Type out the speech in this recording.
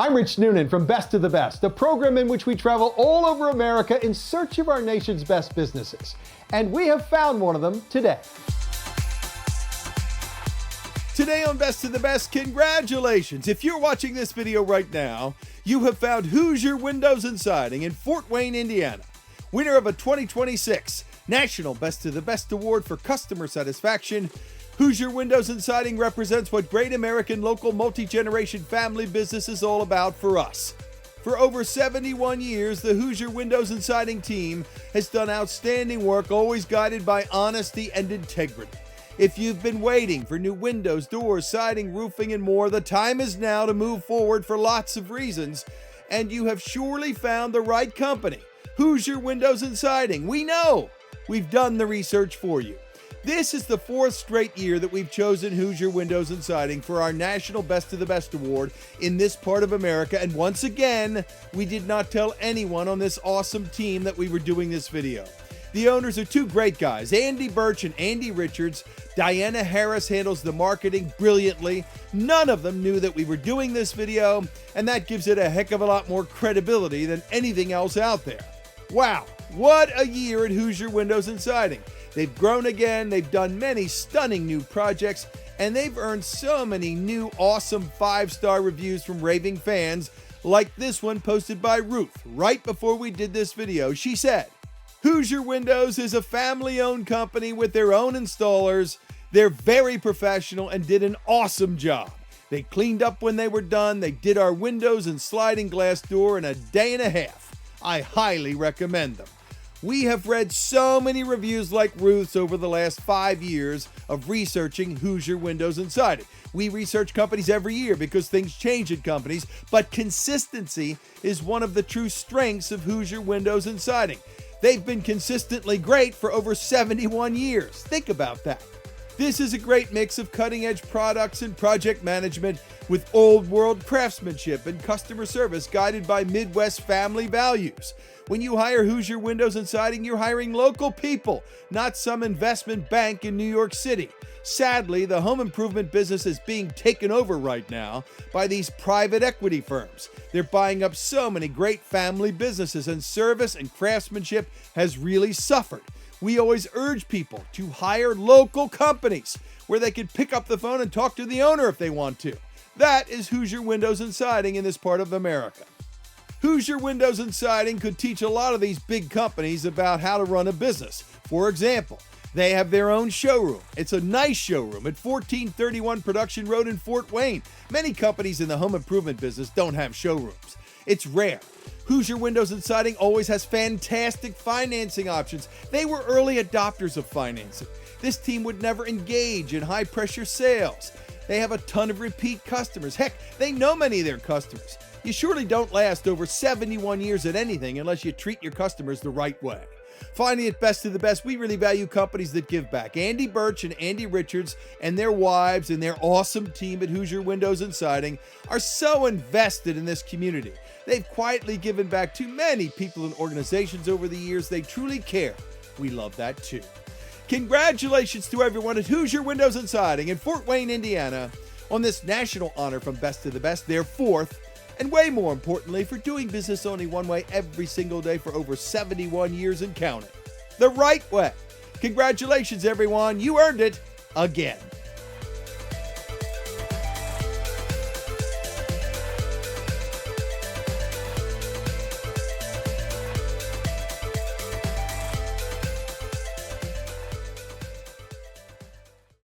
I'm Rich Noonan from Best to the Best, a program in which we travel all over America in search of our nation's best businesses. And we have found one of them today. Today on Best to the Best, congratulations! If you're watching this video right now, you have found Hoosier Windows and Siding in Fort Wayne, Indiana, winner of a 2026 National Best to the Best Award for Customer Satisfaction. Hoosier Windows and Siding represents what great American local multi-generation family business is all about for us. For over 71 years, the Hoosier Windows and Siding team has done outstanding work, always guided by honesty and integrity. If you've been waiting for new windows, doors, siding, roofing, and more, the time is now to move forward for lots of reasons, and you have surely found the right company. Hoosier Windows and Siding. We know. We've done the research for you. This is the fourth straight year that we've chosen Hoosier Windows and Siding for our National Best to the Best Award in this part of America, and once again, we did not tell anyone on this awesome team that we were doing this video. The owners are two great guys, Andy Birch and Andy Richards. Diana Harris handles the marketing brilliantly. None of them knew that we were doing this video, and that gives it a heck of a lot more credibility than anything else out there. Wow, what a year at Hoosier Windows and Siding. They've grown again, they've done many stunning new projects, and they've earned so many new awesome 5-star reviews from raving fans, like this one posted by Ruth right before we did this video. She said, Hoosier Windows is a family-owned company with their own installers. They're very professional and did an awesome job. They cleaned up when they were done. They did our windows and sliding glass door in a day and a half. I highly recommend them. We have read so many reviews like Ruth's over the last 5 years of researching Hoosier Windows and Siding. We research companies every year because things change at companies, but consistency is one of the true strengths of Hoosier Windows and Siding. They've been consistently great for over 71 years. Think about that. This is a great mix of cutting-edge products and project management with old-world craftsmanship and customer service guided by Midwest family values. When you hire Hoosier Windows and Siding, you're hiring local people, not some investment bank in New York City. Sadly, the home improvement business is being taken over right now by these private equity firms. They're buying up so many great family businesses, and service and craftsmanship has really suffered. We always urge people to hire local companies where they can pick up the phone and talk to the owner if they want to. That is Hoosier Windows and Siding in this part of America. Hoosier Windows and Siding could teach a lot of these big companies about how to run a business. For example, they have their own showroom. It's a nice showroom at 1431 Production Road in Fort Wayne. Many companies in the home improvement business don't have showrooms. It's rare. Hoosier Windows and Siding always has fantastic financing options. They were early adopters of financing. This team would never engage in high-pressure sales. They have a ton of repeat customers. Heck, they know many of their customers. You surely don't last over 71 years at anything unless you treat your customers the right way. Finally, at Best of the Best, we really value companies that give back. Andy Birch and Andy Richards and their wives and their awesome team at Hoosier Windows and Siding are so invested in this community. They've quietly given back to many people and organizations over the years. They truly care. We love that too. Congratulations to everyone at Hoosier Windows and Siding in Fort Wayne, Indiana, on this national honor from Best of the Best, their fourth, and way more importantly, for doing business only one way every single day for over 71 years and counting. The right way. Congratulations, everyone. You earned it again.